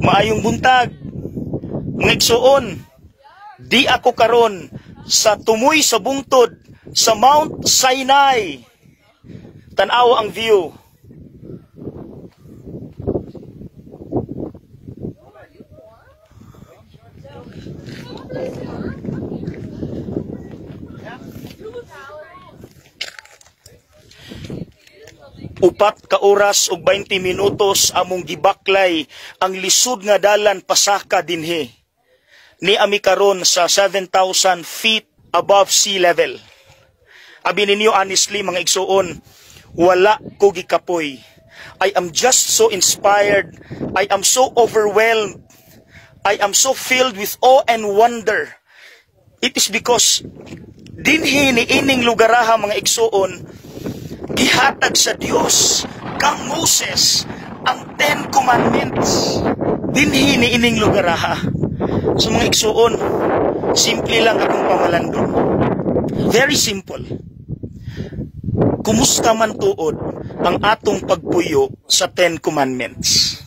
Maayong buntag, mga igsuon, di ako karon sa tumoy sa bungtod sa Mount Sinai. Tanaw ang view. Upat ka oras ug 20 minutos among gibaklay ang lisod nga dalan pasaka dinhi. Ni ami karon sa 7,000 feet above sea level. Abi ninyo honestly mga igsuon, wala ko gikapoy. I am just so inspired. I am so overwhelmed. I am so filled with awe and wonder. It is because dinhi ni ining lugaraha mga igsuon, gihatag sa Dios kang Moses ang 10 Commandments. Dinhi ni ining lugaraha. So mga igsuon, simple lang akong pamalandong. Very simple. Kumusta man tuod ang atong pagpuyo sa 10 Commandments?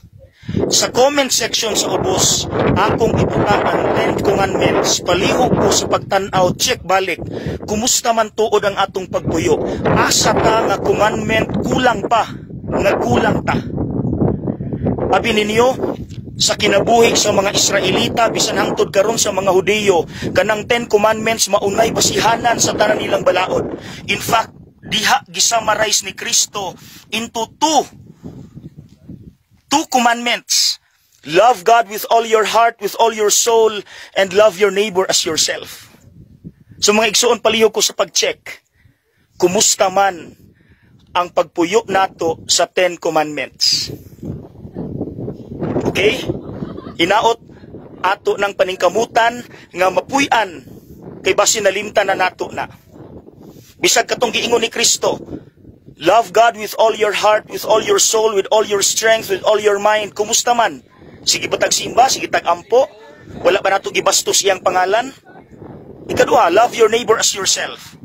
Sa comment section sa ubos, akong ibutan ang 10 Commandments, palihog ko sa pagtanaw, check balik, kumusta man tuod ang atong pagpuyo? Asa ta nga commandment kulang pa, nga kulang ta. Abi ninyo, sa kinabuhi sa mga Israelita, bisan hangtod karon sa mga Hudiyo, kanang 10 Commandments maunay basihanan sa tanan nilang balaod. In fact, diha gisumarize ni Kristo into two commandments. Love God with all your heart, with all your soul, and love your neighbor as yourself. So mga igsuon, palihog ko sa pag-check. Kumusta man ang pagpuyo nato sa 10 Commandments? Okay? Hinaot ato ng paningkamutan nga mapuy-an kay basin nalimtan na nato na. Bisag katong giingon ni Kristo, love God with all your heart, with all your soul, with all your strength, with all your mind. Kumusta man? Sige ba tagsimba? Sige tagampo? Wala ba nato gibastos iyang pangalan? Ikaduha, love your neighbor as yourself.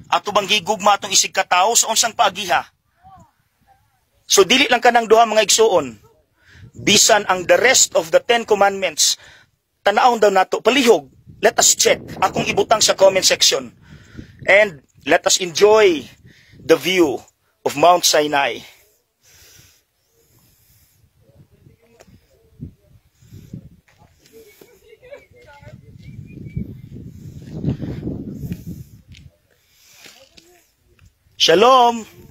Ato bang gigugma atong isig katao sa unsang paagiha? So dili lang kanang duha mga igsuon. Bisan ang the rest of the 10 Commandments, tanaon daw nato, palihog. Let us check. Akong ibutang sa comment section. And let us enjoy the view of Mount Sinai. Shalom!